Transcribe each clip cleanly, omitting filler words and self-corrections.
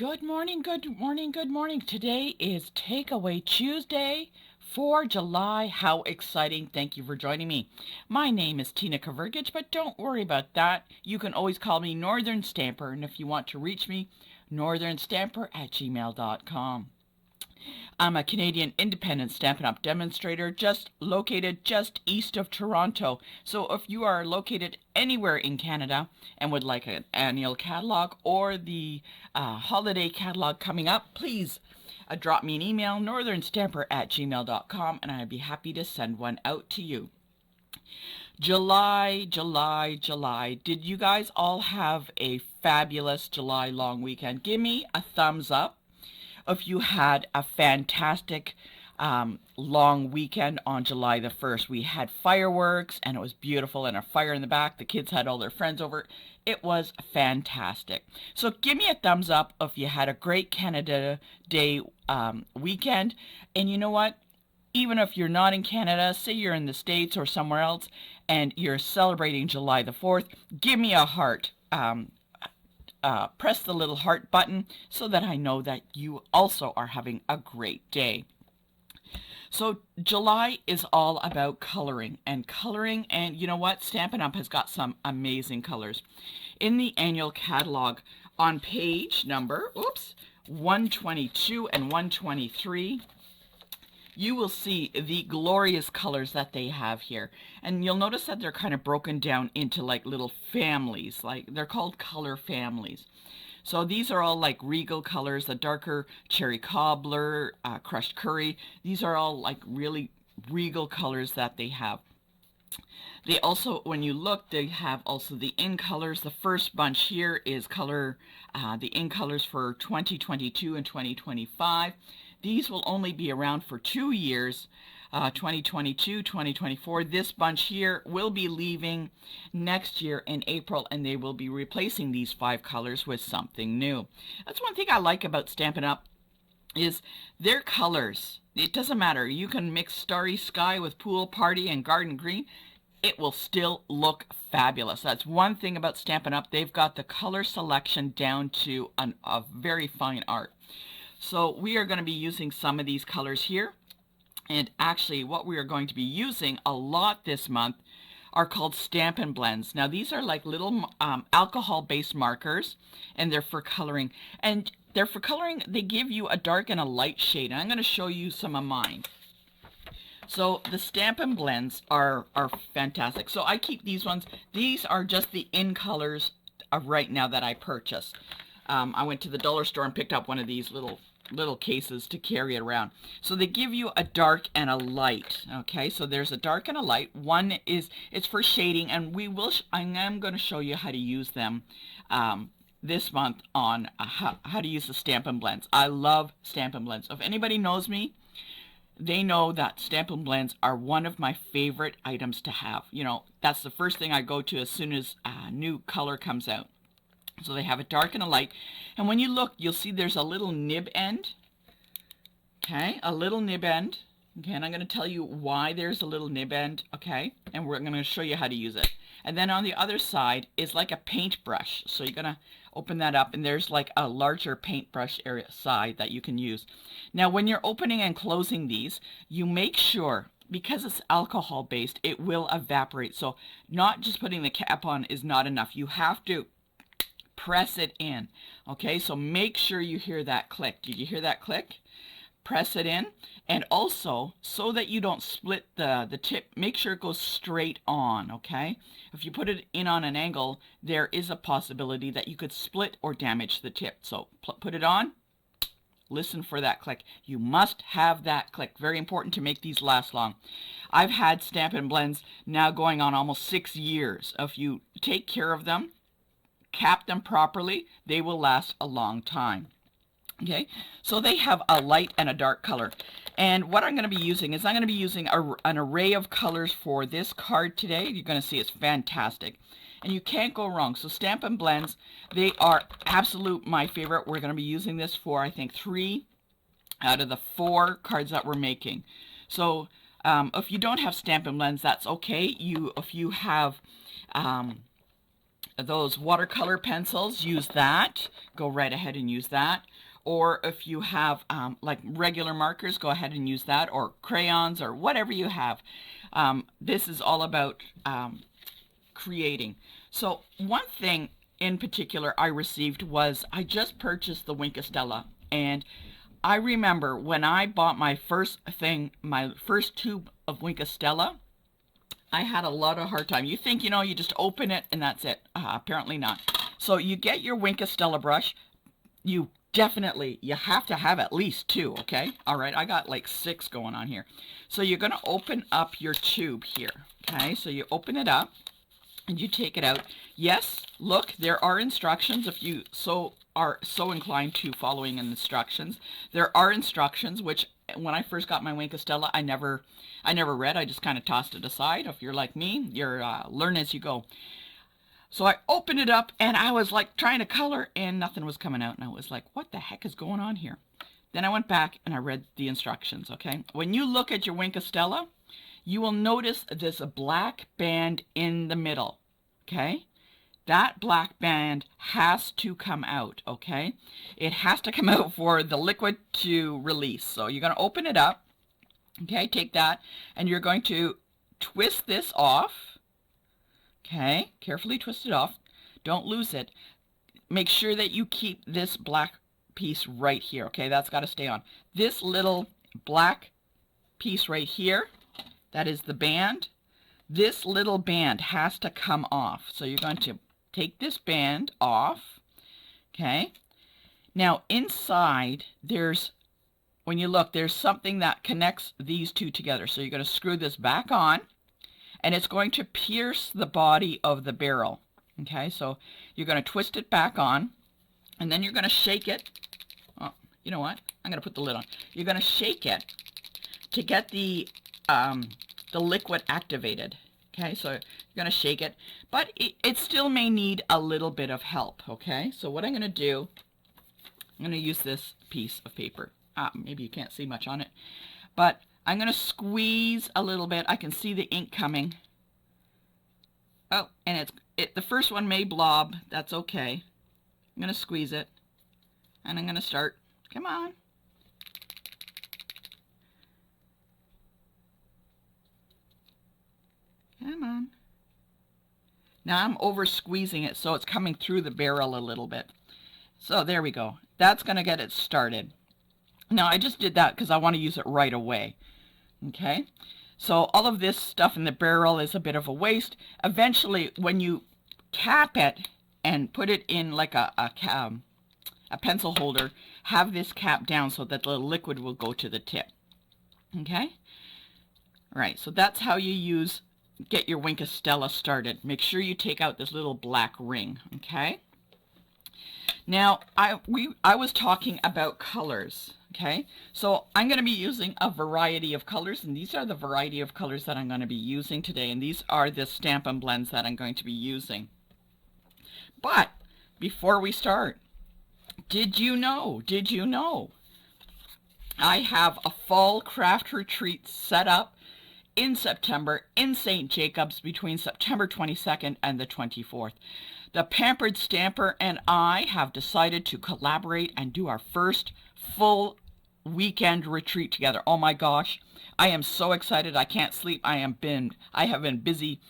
Good morning, good morning, good morning. Today is Takeaway Tuesday for July. How exciting. Thank you for joining me. My name is Tina Kavergich, but don't worry about that. You can always call me Northern Stamper, and if you want to reach me, northernstamper@gmail.com. I'm a Canadian independent Stampin' Up! Demonstrator located just east of Toronto. So if you are located anywhere in Canada and would like an annual catalog or the holiday catalog coming up, please drop me an email, northernstamper@gmail.com, and I'd be happy to send one out to you. July, July, July. Did you guys all have a fabulous July long weekend? Give me a thumbs up if you had a fantastic long weekend on July the 1st. We had fireworks and it was beautiful, and a fire in the back. The kids had all their friends over. It was fantastic. So give me a thumbs up if you had a great Canada Day weekend. And you know what? Even if you're not in Canada, say you're in the States or somewhere else, and you're celebrating July the 4th, give me a heart. Press the little heart button so that I know that you also are having a great day. So July is all about coloring, and you know what? Stampin' Up! Has got some amazing colors. In the annual catalog on page number 122 and 123, you will see the glorious colors that they have here. And you'll notice that they're kind of broken down into like little families, like they're called color families. So these are all like regal colors, the darker cherry cobbler, crushed curry. These are all like really regal colors that they have. They also, when you look, they have also the in colors. The first bunch here is the in colors for 2022 and 2025. These will only be around for 2 years, 2022, 2024. This bunch here will be leaving next year in April, and they will be replacing these 5 colors with something new. That's one thing I like about Stampin' Up! Is their colors. It doesn't matter. You can mix Starry Sky with Pool Party and Garden Green. It will still look fabulous. That's one thing about Stampin' Up! They've got the color selection down to a very fine art. So we are going to be using some of these colors here. And actually what we are going to be using a lot this month are called Stampin' Blends. Now these are like little alcohol-based markers, and they're for coloring. And they're for coloring, they give you a dark and a light shade. And I'm going to show you some of mine. So the Stampin' Blends are fantastic. So I keep these ones. These are just the in colors of right now that I purchased. I went to the dollar store and picked up one of these little cases to carry it around. So they give you a dark and a light. Okay, so there's a dark and a light. One is, it's for shading, and I am going to show you how to use them this month on how to use the Stampin' Blends. I love Stampin' Blends. If anybody knows me, they know that Stampin' Blends are one of my favorite items to have. You know, that's the first thing I go to as soon as a new color comes out. So they have a dark and a light. And when you look, you'll see there's a little nib end. Okay, a little nib end. Okay, and I'm going to tell you why there's a little nib end. Okay, and we're going to show you how to use it. And then on the other side is like a paintbrush. So you're going to open that up, and there's like a larger paintbrush area side that you can use. Now, when you're opening and closing these, you make sure, because it's alcohol based, it will evaporate. So not just putting the cap on is not enough. You have to press it in. Okay, so make sure you hear that click. Did you hear that click? Press it in. And also, so that you don't split the tip, make sure it goes straight on. Okay, if you put it in on an angle, there is a possibility that you could split or damage the tip. So put it on. Listen for that click. You must have that click. Very important to make these last long. I've had Stampin' Blends now going on almost 6 years. If you take care of them, cap them properly, they will last a long time. Okay, so they have a light and a dark color. And what I'm going to be using is I'm going to be using an array of colors for this card today. You're going to see it's fantastic. And you can't go wrong. So Stampin' Blends, they are absolute my favorite. We're going to be using this for, I think, 3 out of the 4 cards that we're making. So if you don't have Stampin' Blends, that's okay. If you have those watercolor pencils, use that. go right ahead and use that. Or if you have like regular markers, go ahead and use that, or crayons, or whatever you have. This is all about creating. So one thing in particular I received was, I just purchased the Wink of Stella, and I remember when I bought my first tube of Wink of Stella, I had a lot of hard time. You think, you just open it and that's it. Apparently not. So you get your Wink of Stella brush. You have to have at least 2, okay? All right, I got like 6 going on here. So you're going to open up your tube here, okay? So you open it up and you take it out. Yes, look, there are instructions if you are so inclined to following instructions. There are instructions, which when I first got my Wink of Stella, I never read. I just kind of tossed it aside. If you're like me, you're learn as you go. So I opened it up and I was like trying to color and nothing was coming out. And I was like, what the heck is going on here? Then I went back and I read the instructions, okay? When you look at your Wink of Stella, you will notice this black band in the middle, okay? That black band has to come out, okay? It has to come out for the liquid to release. So you're going to open it up, okay? Take that, and you're going to twist this off, okay? Carefully twist it off. Don't lose it. Make sure that you keep this black piece right here, okay? That's got to stay on. This little black piece right here, that is the band. This little band has to come off. So you're going to take this band off, okay? Now inside, when you look, there's something that connects these two together. So you're going to screw this back on, and it's going to pierce the body of the barrel, okay? So you're going to twist it back on, and then you're going to shake it. Oh, you know what? I'm going to put the lid on. You're going to shake it to get the liquid activated. Okay, so you're going to shake it, but it still may need a little bit of help, okay? So what I'm going to do, I'm going to use this piece of paper. Maybe you can't see much on it, but I'm going to squeeze a little bit. I can see the ink coming. Oh, and the first one may blob. That's okay. I'm going to squeeze it, and I'm going to start. Come on. Come on. Now I'm over squeezing it so it's coming through the barrel a little bit. So there we go. That's going to get it started. Now I just did that because I want to use it right away. Okay. So all of this stuff in the barrel is a bit of a waste. Eventually, when you cap it and put it in like a pencil holder, have this cap down so that the liquid will go to the tip. Okay. All right. So that's how you get your Wink of Stella started. Make sure you take out this little black ring, okay? Now, I was talking about colors, okay? So I'm going to be using a variety of colors, and these are the variety of colors that I'm going to be using today, and these are the Stampin' Blends that I'm going to be using. But before we start, did you know I have a fall craft retreat set up in September in St. Jacobs between September 22nd and the 24th. The Pampered Stamper and I have decided to collaborate and do our first full weekend retreat together. Oh my gosh, I am so excited. I can't sleep. I have been busy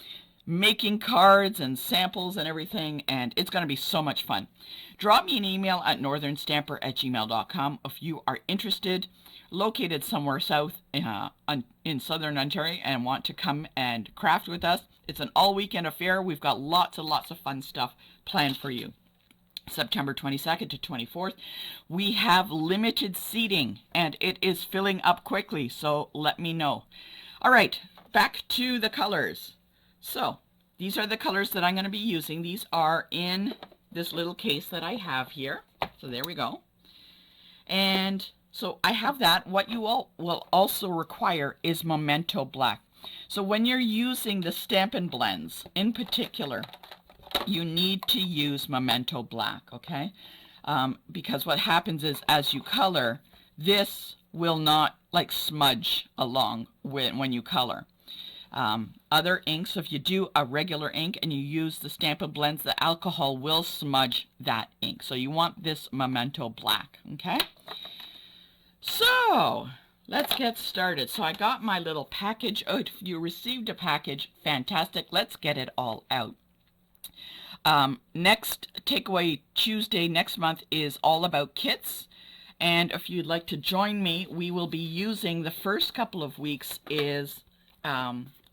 making cards and samples and everything, and it's going to be so much fun. Drop me an email at northernstamper@gmail.com if you are interested, located somewhere south in southern Ontario, and want to come and craft with us. It's an all-weekend affair. We've got lots and lots of fun stuff planned for you. September 22nd to 24th. We have limited seating, and it is filling up quickly, so let me know. All right, back to the colors. So these are the colors that I'm going to be using. These are in this little case that I have here. So there we go. And so I have that. What you all will also require is Memento Black. So when you're using the Stampin' Blends in particular, you need to use Memento Black, okay? Because what happens is as you color, this will not like smudge along when you color. Other inks, if you do a regular ink and you use the Stampin' Blends, the alcohol will smudge that ink. So you want this Memento Black, okay? So let's get started. So I got my little package. Oh, if you received a package, fantastic. Let's get it all out. Next Takeaway Tuesday next month is all about kits. And if you'd like to join me, we will be using the first couple of weeks is,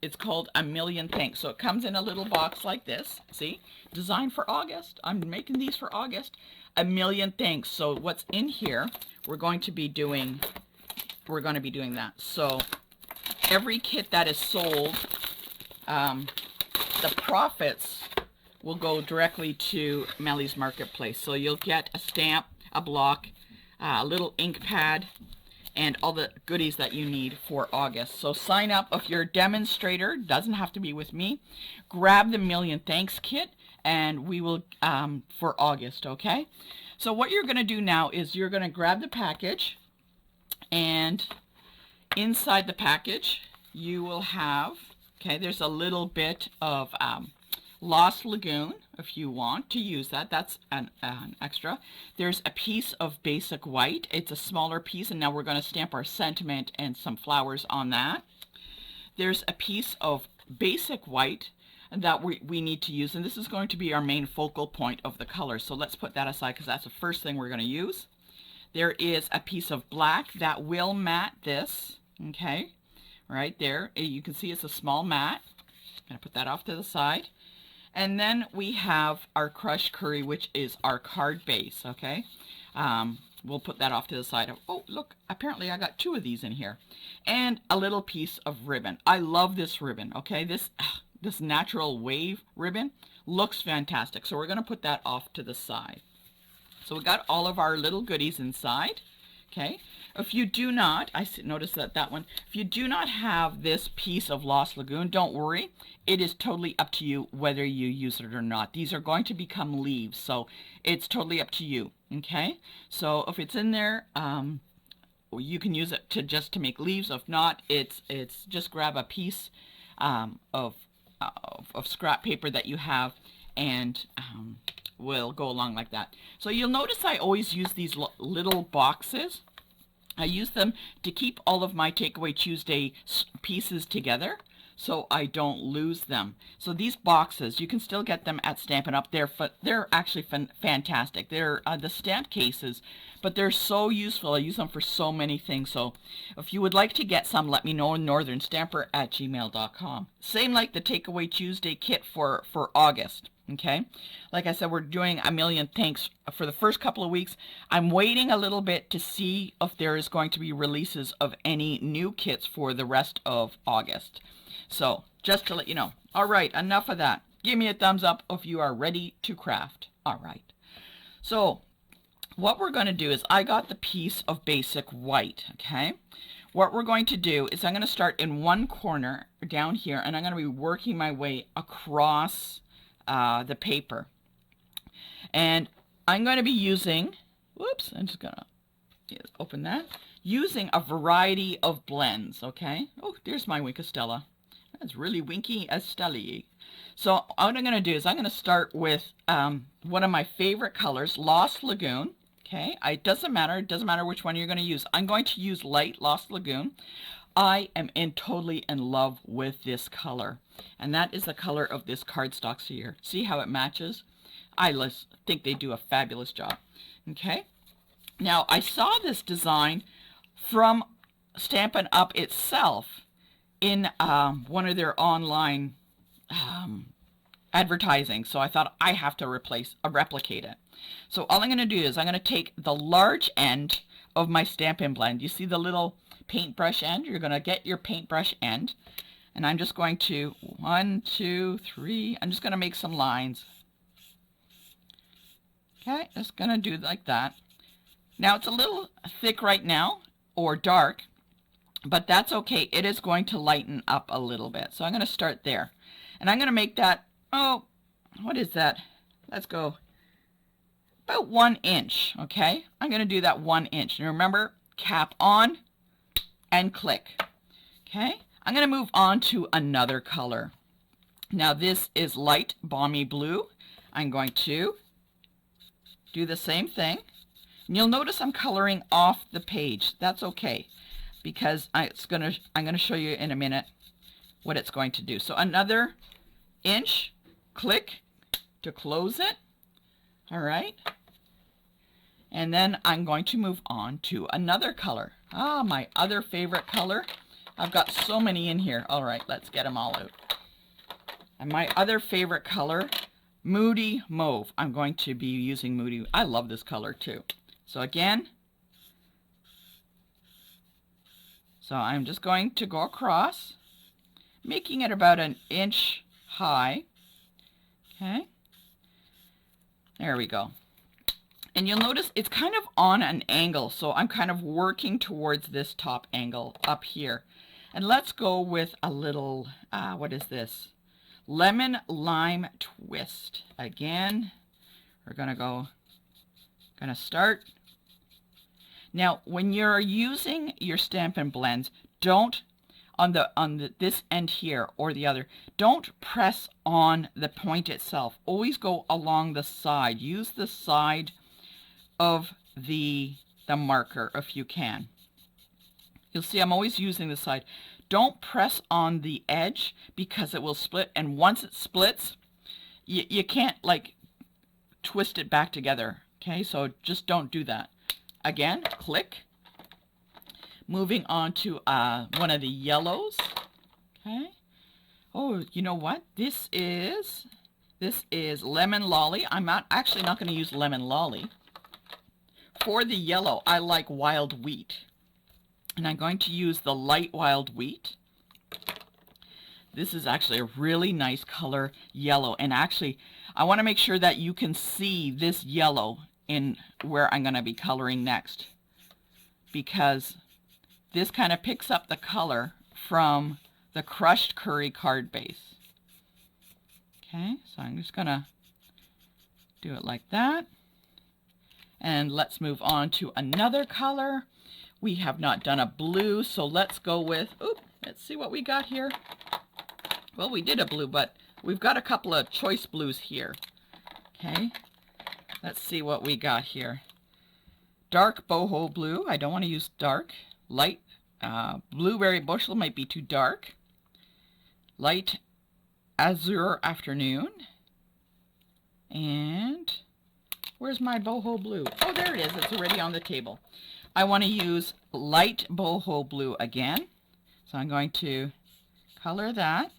it's called A Million Thanks. So it comes in a little box like this. See? Designed for August. I'm making these for August. A Million Thanks. So what's in here, we're going to be doing that. So every kit that is sold, the profits will go directly to Melly's Marketplace. So you'll get a stamp, a block, a little ink pad, and all the goodies that you need for August. So sign up if you're a demonstrator, doesn't have to be with me. Grab the Million Thanks kit and we will, for August, okay? So what you're gonna do now is you're gonna grab the package, and inside the package you will have, okay, there's a little bit of Lost Lagoon, if you want to use that. That's an extra. There's a piece of basic white. It's a smaller piece, and now we're going to stamp our sentiment and some flowers on that. There's a piece of basic white that we need to use, and this is going to be our main focal point of the color. So let's put that aside because that's the first thing we're going to use. There is a piece of black that will matte this, okay, right there. You can see it's a small matte. I'm going to put that off to the side. And then we have our crushed curry, which is our card base, okay? We'll put that off to the side. Oh, look, apparently I got two of these in here. And a little piece of ribbon. I love this ribbon, okay? This natural wave ribbon looks fantastic. So we're going to put that off to the side. So we got all of our little goodies inside, okay? If you do not, notice that one, if you do not have this piece of Lost Lagoon, don't worry. It is totally up to you whether you use it or not. These are going to become leaves, so it's totally up to you, okay? So if it's in there, you can use it just to make leaves. If not, it's just grab a piece of scrap paper that you have, and will go along like that. So you'll notice I always use these little boxes. I use them to keep all of my Takeaway Tuesday pieces together so I don't lose them. So these boxes, you can still get them at Stampin' Up. They're actually fantastic. They're the stamp cases, but they're so useful. I use them for so many things. So if you would like to get some, let me know, northernstamper@gmail.com. Same like the Takeaway Tuesday kit for August. Okay, like I said, we're doing A Million Thanks for the first couple of weeks. I'm waiting a little bit to see if there is going to be releases of any new kits for the rest of August. So just to let you know. All right, enough of that. Give me a thumbs up if you are ready to craft. All right. So what we're going to do is I got the piece of basic white, okay? What we're going to do is I'm going to start in one corner down here, and I'm going to be working my way across the paper. And I'm going to be using, whoops, I'm just going to open that, using a variety of blends, okay? Oh, there's my Winkostella. That's really winky as Stella-y. So what I'm going to do is I'm going to start with one of my favorite colors, Lost Lagoon. Okay, it doesn't matter which one you're going to use. I'm going to use light Lost Lagoon. I am totally in love with this color, and that is the color of this cardstock here. See how it matches? I think they do a fabulous job. Okay, now I saw this design from Stampin' Up itself in one of their online advertising, so I thought I have to replicate it. So all I'm going to do is I'm going to take the large end of my Stampin' Blend. You see the little paintbrush end? You're going to get your paintbrush end, and I'm just going to 1, 2, 3. I'm just going to make some lines. Okay, just going to do like that. Now it's a little thick right now, or dark, but that's okay. It is going to lighten up a little bit. So I'm going to start there, and I'm going to make that, oh, what is that? Let's go about 1 inch. Okay, I'm going to do that 1 inch, and remember, cap on and click. Okay, I'm going to move on to another color. Now this is light balmy blue. I'm going to do the same thing. And you'll notice I'm coloring off the page. That's okay, because I'm going to show you in a minute what it's going to do. So another inch, click to close it. All right. And then I'm going to move on to another color. My other favorite color. I've got so many in here. All right, let's get them all out. And my other favorite color, Moody Mauve. I'm going to be using Moody. I love this color too. So again, I'm just going to go across, making it about an inch high. Okay. There we go. And you'll notice it's kind of on an angle, so I'm kind of working towards this top angle up here. And let's go with a little, what is this? Lemon Lime Twist. Again, we're gonna start. Now, when you're using your Stampin' Blends, don't, on this end here or the other, don't press on the point itself. Always go along the side. Use the side of the marker if you can. You'll see I'm always using the side. Don't press on the edge because it will split, and once it splits, you can't like twist it back together. Okay, so just don't do that. Again, click. Moving on to one of the yellows. Okay. Oh, you know what? This is Lemon Lolly. I'm actually not going to use Lemon Lolly. For the yellow, I like Wild Wheat. And I'm going to use the light Wild Wheat. This is actually a really nice color, yellow. And actually, I want to make sure that you can see this yellow in where I'm going to be coloring next, because this kind of picks up the color from the crushed curry card base. Okay, so I'm just going to do it like that. And let's move on to another color. We have not done a blue, so let's go with, let's see what we got here. Well, we did a blue, but we've got a couple of choice blues here. Okay, let's see what we got here. Dark boho blue. I don't want to use dark. Light blueberry bushel might be too dark. Light azure afternoon. And where's my boho blue? Oh, there it is. It's already on the table. I want to use light boho blue again. So I'm going to color that.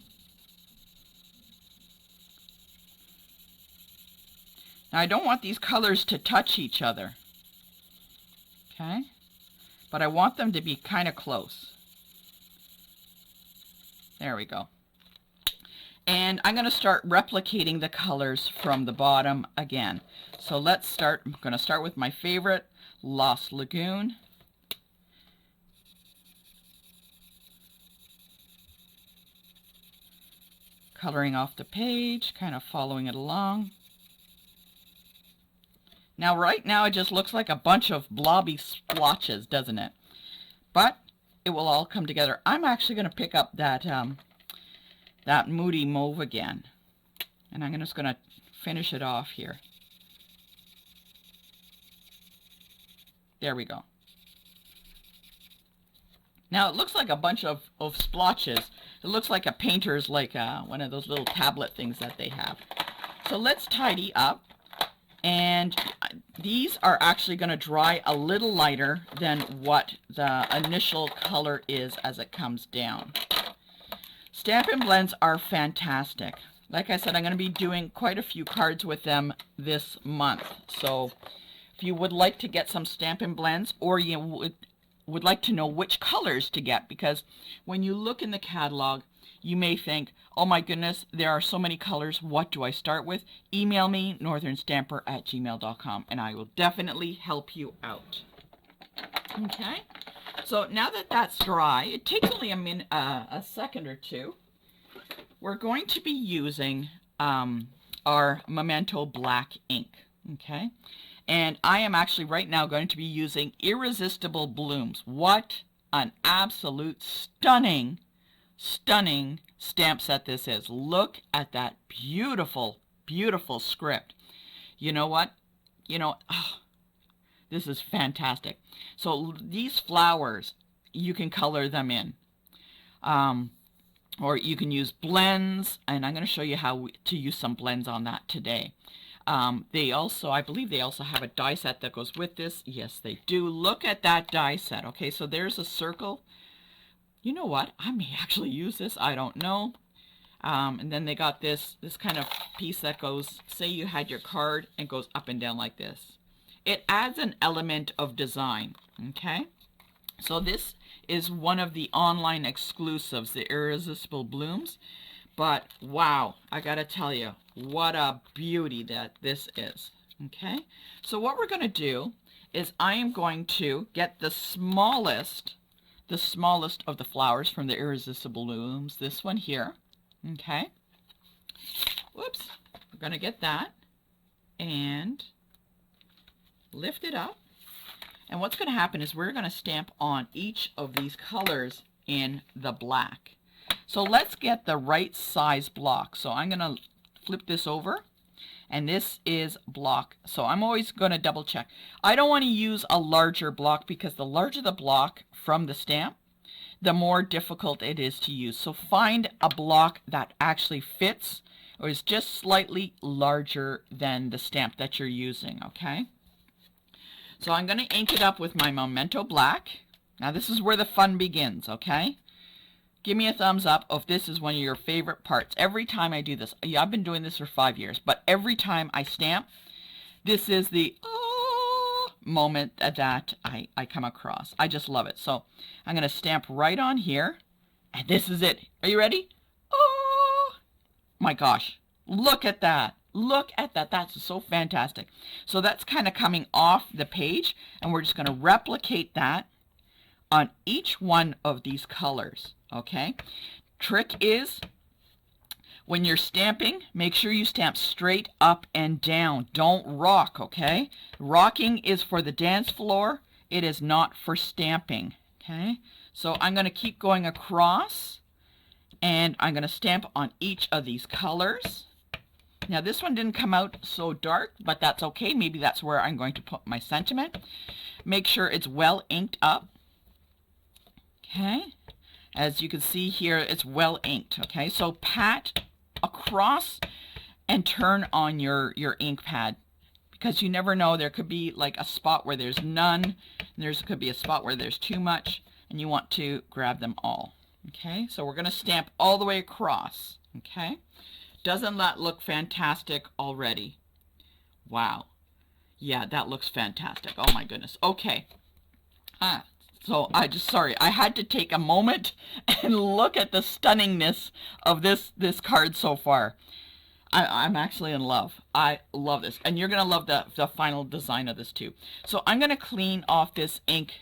Now I don't want these colors to touch each other. Okay? But I want them to be kind of close. There we go. And I'm going to start replicating the colors from the bottom again. So let's start. I'm going to start with my favorite, Lost Lagoon. Coloring off the page, kind of following it along. Now, right now, it just looks like a bunch of blobby splotches, doesn't it? But it will all come together. I'm actually going to pick up that that Moody Mauve again, and I'm just going to finish it off here. There we go. Now it looks like a bunch of splotches. It looks like a painter's, like one of those little tablet things that they have. So let's tidy up. And these are actually going to dry a little lighter than what the initial color is as it comes down. Stampin' Blends are fantastic. Like I said, I'm going to be doing quite a few cards with them this month. So if you would like to get some Stampin' Blends, or you would like to know which colors to get, because when you look in the catalog, you may think, oh my goodness, there are so many colors, what do I start with? Email me, northernstamper@gmail.com, and I will definitely help you out. Okay, so now that that's dry, it takes only a second or two. We're going to be using our Memento black ink, okay? And I am actually right now going to be using Irresistible Blooms. What an absolute stunning stunning stamp set this is. Look at that beautiful, beautiful script. You know what? This is fantastic. So these flowers, you can color them in. Or you can use blends, and I'm going to show you how to use some blends on that today. I believe they also have a die set that goes with this. Yes, they do. Look at that die set. Okay, so there's a circle. You know what? I may actually use this. I don't know. And then they got this kind of piece that goes, say you had your card and goes up and down like this. It adds an element of design, okay? So this is one of the online exclusives, the Irresistible Blooms. But wow, I gotta tell you, what a beauty that this is, okay? So what we're gonna do is I am going to get the smallest of the flowers from the Irresistible Blooms, this one here, okay? Whoops, we're gonna get that and lift it up. And what's going to happen is we're going to stamp on each of these colors in the black. So let's get the right size block. So I'm going to flip this over, and this is block. So I'm always going to double check. I don't want to use a larger block because the larger the block from the stamp, the more difficult it is to use. So find a block that actually fits or is just slightly larger than the stamp that you're using, okay? So I'm going to ink it up with my Memento Black. Now this is where the fun begins, okay? Give me a thumbs up if this is one of your favorite parts. Every time I do this, yeah, I've been doing this for 5 years, but every time I stamp, this is the moment that I come across. I just love it. So I'm going to stamp right on here, and this is it. Are you ready? Oh my gosh, look at that. Look at that. That's so fantastic. So that's kind of coming off the page, and we're just going to replicate that on each one of these colors, okay? Trick is when you're stamping, make sure you stamp straight up and down. Don't rock, okay? Rocking is for the dance floor. It is not for stamping, okay? So I'm going to keep going across, and I'm going to stamp on each of these colors. Now this one didn't come out so dark, but that's okay. Maybe that's where I'm going to put my sentiment. Make sure it's well inked up. Okay. As you can see here, it's well inked. Okay. So pat across and turn on your ink pad, because you never know. There could be like a spot where there's none. And could be a spot where there's too much, and you want to grab them all. Okay. So we're going to stamp all the way across. Okay. Doesn't that look fantastic already? Wow. Yeah, that looks fantastic. Oh my goodness. Okay. So I had to take a moment and look at the stunningness of this card so far. I'm actually in love. I love this. And you're going to love the final design of this too. So I'm going to clean off this ink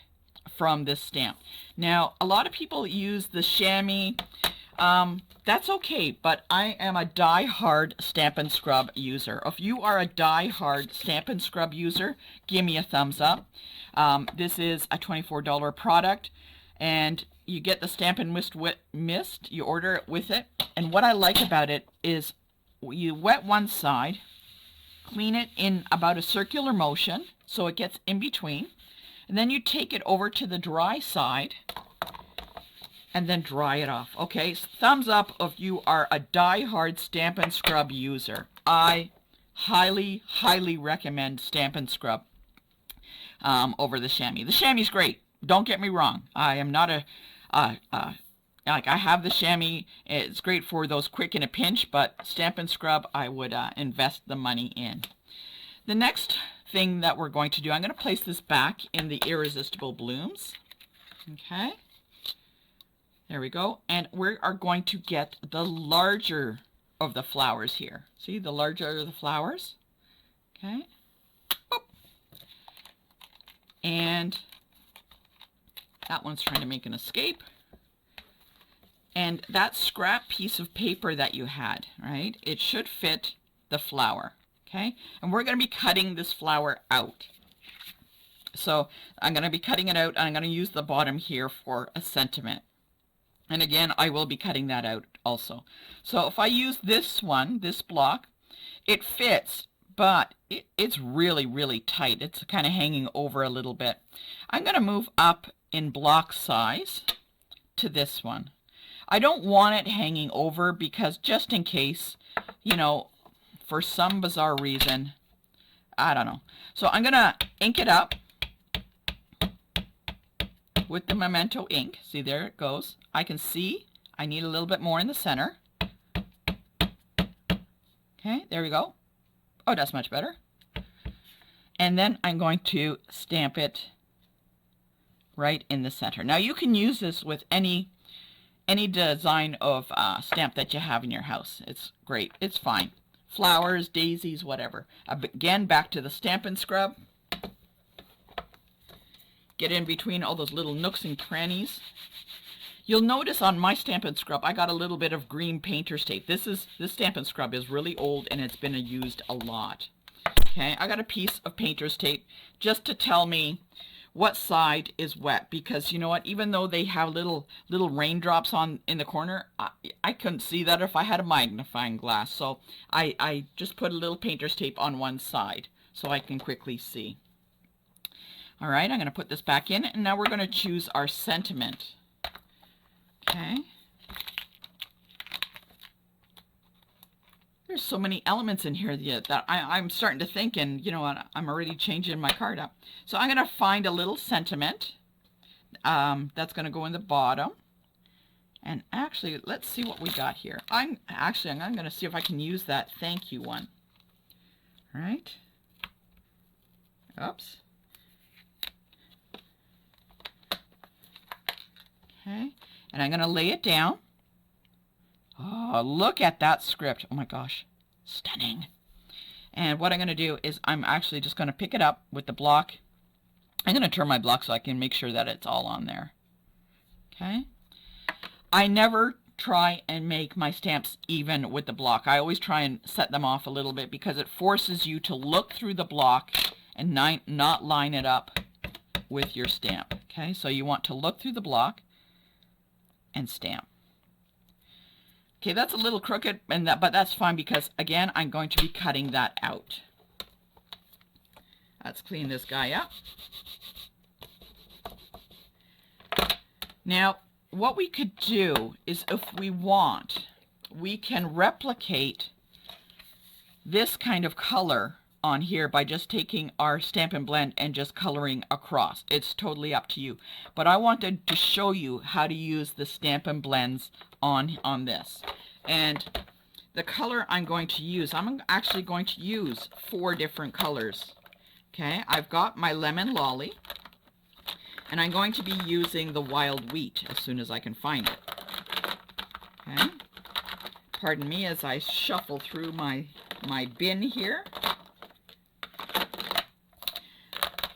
from this stamp. Now, a lot of people use the chamois. That's okay, but I am a die-hard Stampin' Scrub user. If you are a die-hard Stampin' Scrub user, give me a thumbs up. This is a $24 product, and you get the Stampin' Mist. You order it with it, and what I like about it is you wet one side, clean it in about a circular motion so it gets in between, and then you take it over to the dry side and then dry it off. Okay, so thumbs up if you are a die-hard Stampin' Scrub user. I highly, highly recommend Stampin' Scrub over the chamois. The chamois is great. Don't get me wrong. I am not like I have the chamois. It's great for those quick in a pinch, but Stampin' Scrub I would invest the money in. The next thing that we're going to do, I'm going to place this back in the Irresistible Blooms. Okay. There we go. And we are going to get the larger of the flowers here. See, the larger of the flowers. Okay. Boop. And that one's trying to make an escape. And that scrap piece of paper that you had, right? It should fit the flower. Okay. And we're going to be cutting this flower out. So I'm going to be cutting it out, and I'm going to use the bottom here for a sentiment. And again, I will be cutting that out also. So if I use this one, this block, it fits, but it's really, really tight. It's kind of hanging over a little bit. I'm going to move up in block size to this one. I don't want it hanging over because just in case, you know, for some bizarre reason, I don't know. So I'm going to ink it up with the Memento ink. See, there it goes. I can see I need a little bit more in the center. Okay, there we go. Oh, that's much better. And then I'm going to stamp it right in the center. Now you can use this with any design of stamp that you have in your house. It's great. It's fine. Flowers, daisies, whatever. Again, back to the Stampin' Scrub. Get in between all those little nooks and crannies. You'll notice on my Stampin' Scrub, I got a little bit of green painter's tape. This Stampin' Scrub is really old and it's been used a lot. Okay, I got a piece of painter's tape just to tell me what side is wet, because you know what, even though they have little raindrops in the corner, I couldn't see that if I had a magnifying glass. So I just put a little painter's tape on one side so I can quickly see. All right, I'm going to put this back in, and now we're going to choose our sentiment. Okay. There's so many elements in here that I'm starting to think, and you know what, I'm already changing my card up. So I'm going to find a little sentiment that's going to go in the bottom. And actually, let's see what we got here. I'm going to see if I can use that thank you one. All right. Oops. Okay. And I'm going to lay it down. Oh, look at that script. Oh my gosh. Stunning. And what I'm going to do is I'm actually just going to pick it up with the block. I'm going to turn my block so I can make sure that it's all on there. Okay. I never try and make my stamps even with the block. I always try and set them off a little bit because it forces you to look through the block and not line it up with your stamp. Okay, so you want to look through the block and stamp. Okay, that's a little crooked, but that's fine because, again, I'm going to be cutting that out. Let's clean this guy up. Now, what we could do is, if we want, we can replicate this kind of color on here by just taking our Stampin' Blend and just coloring across. It's totally up to you. But I wanted to show you how to use the Stampin' Blends on this. And the color I'm going to use, I'm actually going to use 4 different colors. Okay, I've got my Lemon Lolly, and I'm going to be using the Wild Wheat as soon as I can find it. Okay, pardon me as I shuffle through my bin here.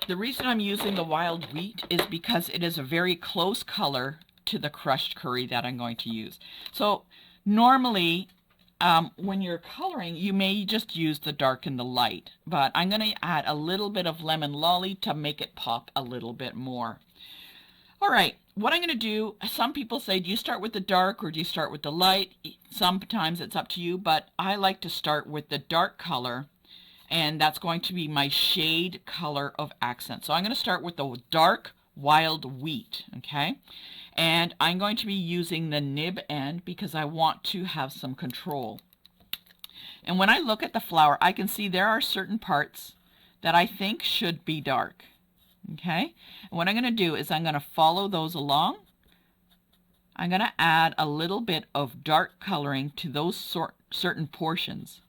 The reason I'm using the Wild Wheat is because it is a very close color to the crushed curry that I'm going to use. So normally when you're coloring, you may just use the dark and the light, but I'm going to add a little bit of Lemon Lolly to make it pop a little bit more. All right, what I'm going to do, some people say, do you start with the dark or do you start with the light? Sometimes it's up to you, but I like to start with the dark color, and that's going to be my shade color of accent. So I'm going to start with the dark Wild Wheat, okay? And I'm going to be using the nib end because I want to have some control. And when I look at the flower, I can see there are certain parts that I think should be dark, okay? And what I'm going to do is I'm going to follow those along. I'm going to add a little bit of dark coloring to those certain portions.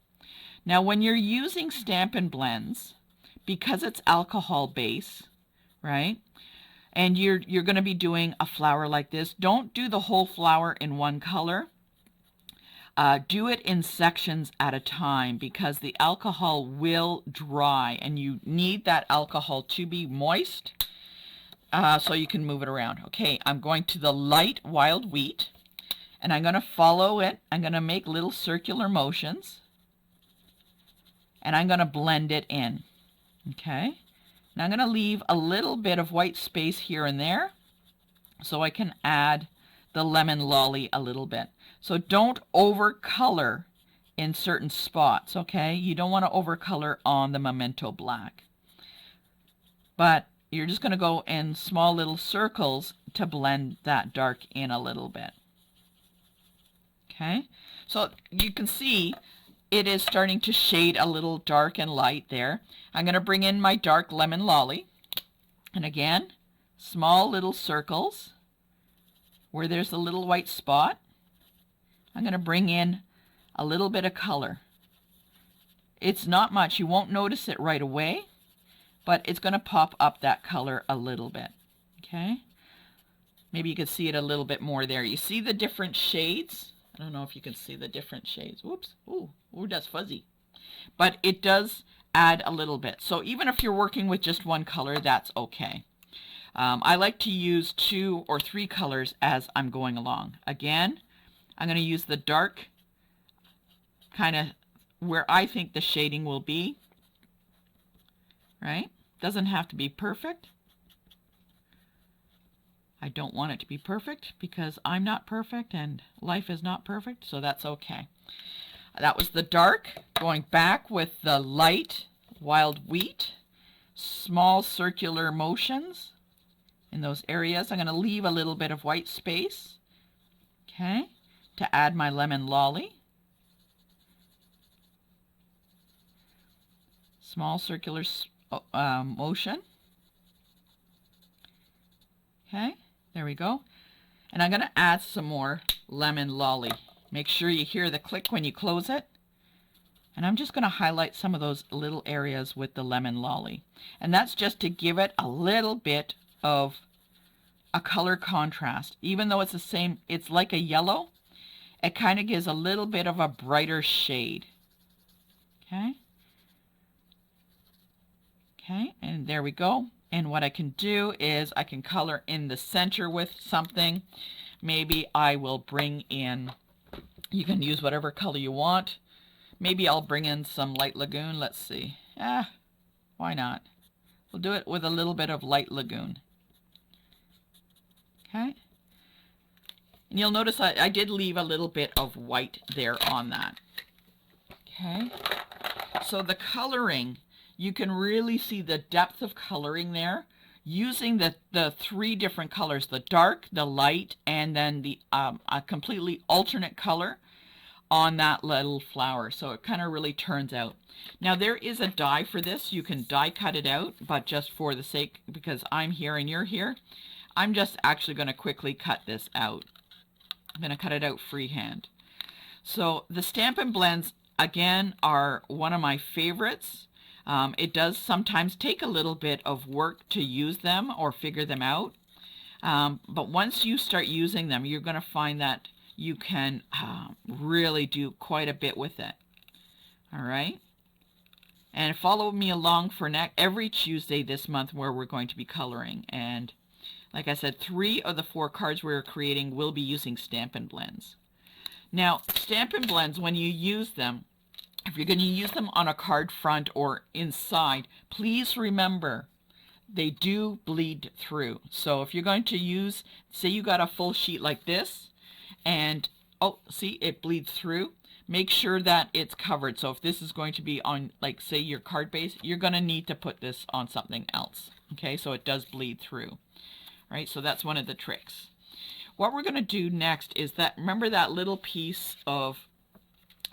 Now, when you're using Stampin' Blends, because it's alcohol base, right? And you're going to be doing a flower like this, don't do the whole flower in one color. Do it in sections at a time because the alcohol will dry and you need that alcohol to be moist so you can move it around. Okay, I'm going to the light Wild Wheat and I'm going to follow it. I'm going to make little circular motions and I'm going to blend it in. Okay. Now I'm going to leave a little bit of white space here and there so I can add the lemon lolly a little bit. So don't overcolor in certain spots, okay? You don't want to overcolor on the Memento Black. But you're just going to go in small little circles to blend that dark in a little bit. Okay? So you can see it is starting to shade a little dark and light there. I'm going to bring in my dark lemon lolly. And again, small little circles where there's a little white spot. I'm going to bring in a little bit of color. It's not much. You won't notice it right away, but it's going to pop up that color a little bit. Okay? Maybe you can see it a little bit more there. You see the different shades? I don't know if you can see the different shades. Whoops. Ooh, that's fuzzy. But it does add a little bit. So even if you're working with just one color, that's okay. I like to use 2 or 3 colors as I'm going along. Again, I'm going to use the dark kind of where I think the shading will be. Right? Doesn't have to be perfect. I don't want it to be perfect because I'm not perfect and life is not perfect, so that's okay. That was the dark, going back with the light wild wheat, small circular motions in those areas. I'm going to leave a little bit of white space, okay, to add my lemon lolly. Small circular motion. Okay, there we go. And I'm going to add some more lemon lolly. Make sure you hear the click when you close it. And I'm just going to highlight some of those little areas with the lemon lolly. And that's just to give it a little bit of a color contrast. Even though it's the same, it's like a yellow, it kind of gives a little bit of a brighter shade. Okay. Okay, and there we go. And what I can do is I can color in the center with something. Maybe I will bring in, you can use whatever color you want. Maybe I'll bring in some light lagoon. Let's see. Why not? We'll do it with a little bit of light lagoon. Okay. And you'll notice I did leave a little bit of white there on that. Okay. So the coloring, you can really see the depth of coloring there using the 3 different colors, the dark, the light, and then the a completely alternate color on that little flower. So it kind of really turns out. Now there is a die for this. You can die cut it out, but just for the sake, because I'm here and you're here, I'm just actually going to quickly cut this out. I'm going to cut it out freehand. So the Stampin' Blends, again, are one of my favorites. It does sometimes take a little bit of work to use them or figure them out. But once you start using them, you're going to find that you can really do quite a bit with it. All right. And follow me along for every Tuesday this month where we're going to be coloring. And like I said, 3 of the 4 cards we're creating will be using Stampin' Blends. Now, Stampin' Blends, when you use them, if you're going to use them on a card front or inside, please remember they do bleed through. So if you're going to use, say you got a full sheet like this, and oh, see, it bleeds through. Make sure that it's covered. So if this is going to be on, like, say, your card base, you're going to need to put this on something else. Okay, so it does bleed through. All right, so that's one of the tricks. What we're going to do next is that, remember that little piece of,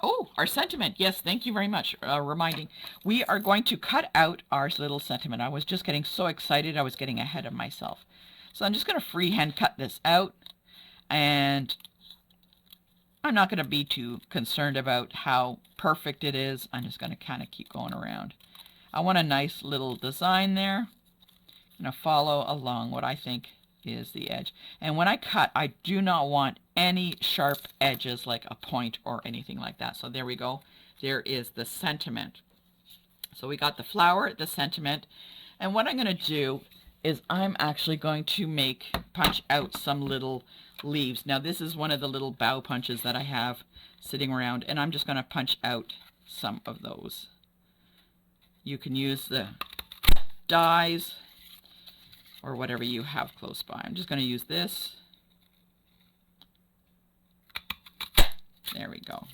oh, our sentiment. Yes, thank you very much reminding. We are going to cut out our little sentiment. I was just getting so excited, I was getting ahead of myself. So I'm just going to freehand cut this out, and I'm not going to be too concerned about how perfect it is. I'm just going to kind of keep going around. I want a nice little design there. I'm going to follow along what I think is the edge. And when I cut, I do not want any sharp edges like a point or anything like that. So there we go. There is the sentiment. So we got the flower, the sentiment. And what I'm going to do is I'm actually going to punch out some little leaves. Now this is one of the little bow punches that I have sitting around, and I'm just going to punch out some of those. You can use the dies or whatever you have close by. I'm just going to use this. There we go.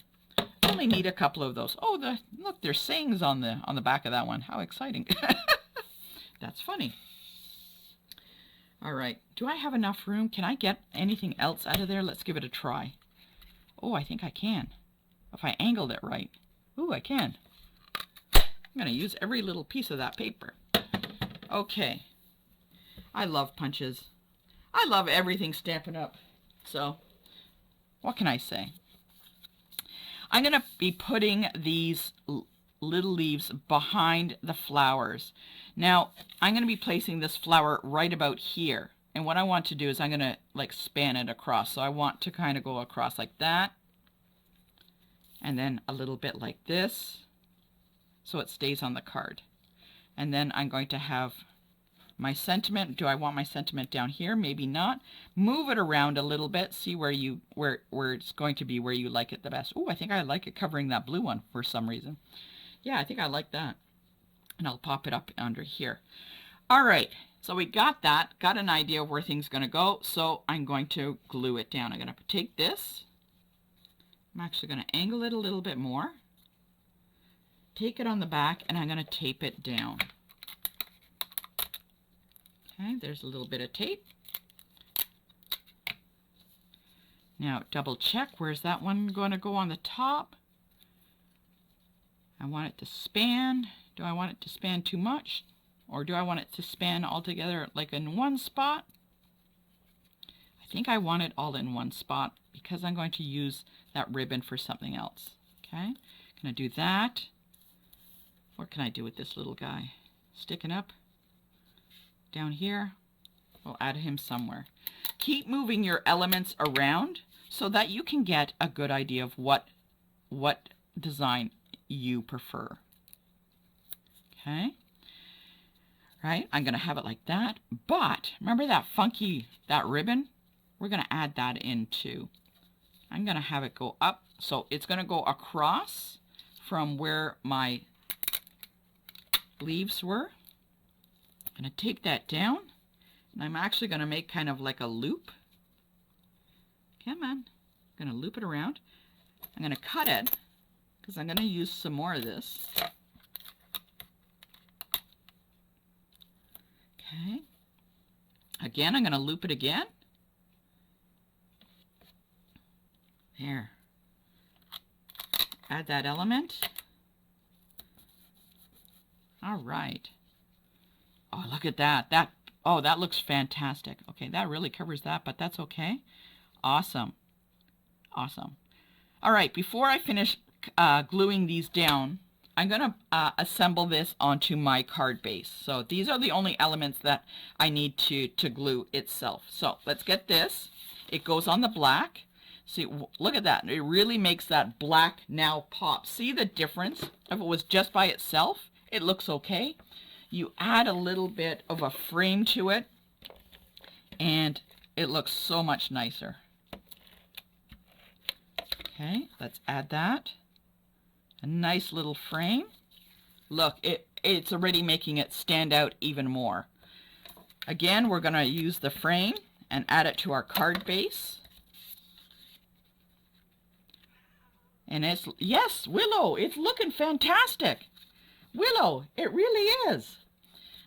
Only need a couple of those. Oh, look, there's sayings on the back of that one. How exciting. That's funny. All right. Do I have enough room? Can I get anything else out of there? Let's give it a try. Oh, I think I can. If I angled it right. Ooh, I can. I'm going to use every little piece of that paper. Okay. I love punches. I love everything Stampin' Up. So, what can I say? I'm going to be putting these little leaves behind the flowers. Now, I'm going to be placing this flower right about here. And what I want to do is I'm going to like span it across. So I want to kind of go across like that. And then a little bit like this. So it stays on the card. And then I'm going to have my sentiment. Do I want my sentiment down here? Maybe not. Move it around a little bit. See where it's going to be where you like it the best. Oh, I think I like it covering that blue one for some reason. Yeah, I think I like that. And I'll pop it up under here. All right, so we got that. Got an idea of where things are going to go. So I'm going to glue it down. I'm going to take this. I'm actually going to angle it a little bit more. Take it on the back, and I'm going to tape it down. Okay, there's a little bit of tape. Now double check, where's that one going to go on the top? I want it to span. Do I want it to span too much? Or do I want it to span all together like in one spot? I think I want it all in one spot because I'm going to use that ribbon for something else. Okay, I'm going to do that. What can I do with this little guy? Sticking up. Down here, we'll add him somewhere. Keep moving your elements around so that you can get a good idea of what design you prefer. Okay, right? I'm going to have it like that, but remember that ribbon? We're going to add that in too. I'm going to have it go up, so it's going to go across from where my leaves were. I'm going to take that down, and I'm actually going to make kind of like a loop. Come on. I'm going to loop it around. I'm going to cut it, because I'm going to use some more of this. Okay. Again, I'm going to loop it again. There. Add that element. All right. Oh, look at that. That looks fantastic. Okay, that really covers that, but that's okay. Awesome. Awesome. All right, before I finish gluing these down, I'm going to assemble this onto my card base. So these are the only elements that I need to glue itself. So let's get this. It goes on the black. See, look at that. It really makes that black now pop. See the difference? If it was just by itself, it looks okay. You add a little bit of a frame to it, and it looks so much nicer. Okay, let's add that. A nice little frame. Look, it's already making it stand out even more. Again, we're going to use the frame and add it to our card base. And yes, Willow, it's looking fantastic. Willow, it really is.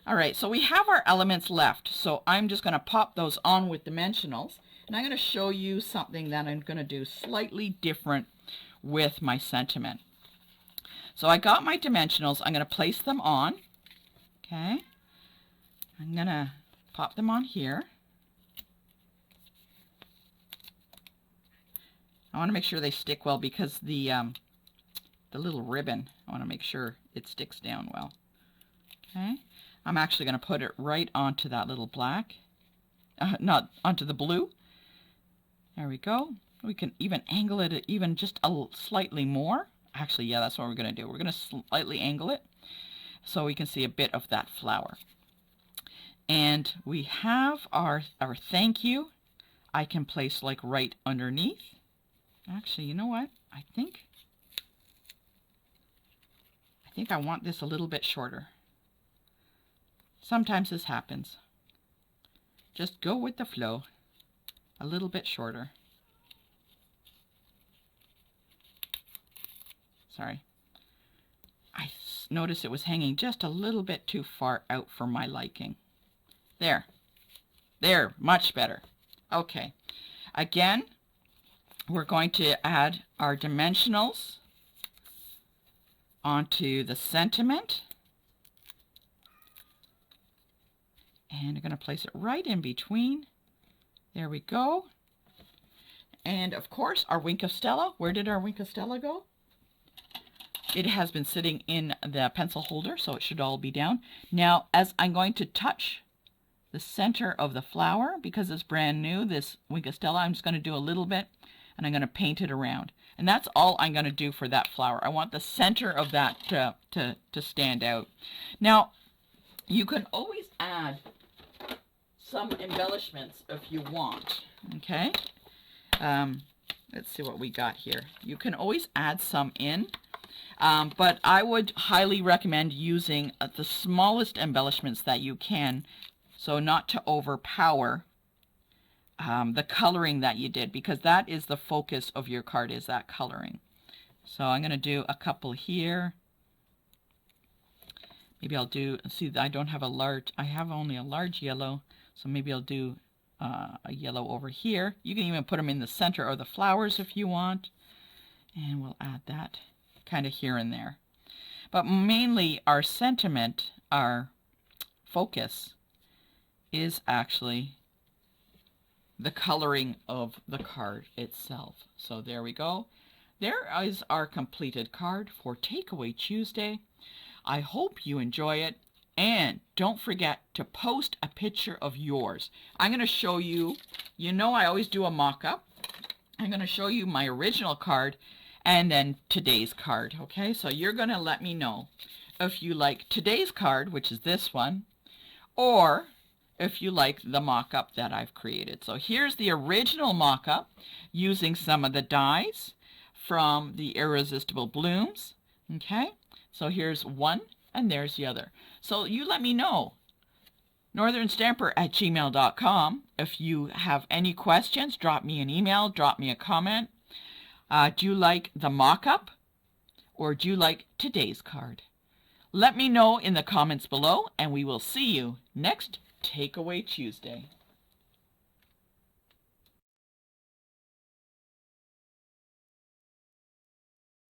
All right, so we have our elements left. So I'm just going to pop those on with dimensionals. And I'm going to show you something that I'm going to do slightly different with my sentiment. So I got my dimensionals. I'm going to place them on. Okay. I'm going to pop them on here. I want to make sure they stick well because the little ribbon, I want to make sure it sticks down well. Okay. I'm actually going to put it right onto that little black, not onto the blue. There we go. We can even angle it even just slightly more. Actually, yeah, that's what we're going to do. We're going to slightly angle it so we can see a bit of that flower. And we have our thank you. I can place like right underneath. Actually, you know what? I think I want this a little bit shorter. Sometimes this happens. Just go with the flow. A little bit shorter. Sorry. I noticed it was hanging just a little bit too far out for my liking. There. There, much better. Okay. Again, we're going to add our dimensionals onto the sentiment. And I'm going to place it right in between. There we go. And of course, our Wink of Stella. Where did our Wink of Stella go? It has been sitting in the pencil holder, so it should all be down. Now, as I'm going to touch the center of the flower, because it's brand new, this Wink of Stella, I'm just going to do a little bit, and I'm going to paint it around. And that's all I'm going to do for that flower. I want the center of that to stand out. Now, you can always add some embellishments if you want, okay? Let's see what we got here. You can always add some in, but I would highly recommend using the smallest embellishments that you can, so not to overpower the coloring that you did, because that is the focus of your card, is that coloring. So I'm going to do a couple here. Maybe I'll do, see, I don't have a large, I have only a large yellow, so maybe I'll do a yellow over here. You can even put them in the center of the flowers if you want. And we'll add that kind of here and there. But mainly our sentiment, our focus, is actually the coloring of the card itself. So there we go. There is our completed card for Takeaway Tuesday. I hope you enjoy it. And don't forget to post a picture of yours. I'm going to show you, you know I always do a mock-up. I'm going to show you my original card and then today's card, okay? So you're going to let me know if you like today's card, which is this one, or if you like the mock-up that I've created. So here's the original mock-up using some of the dies from the Irresistible Blooms, okay? So here's one, and there's the other. So you let me know. northernstamper@gmail.com. If you have any questions, drop me an email, drop me a comment. Do you like the mock-up, or do you like today's card? Let me know in the comments below, and we will see you next Takeaway Tuesday.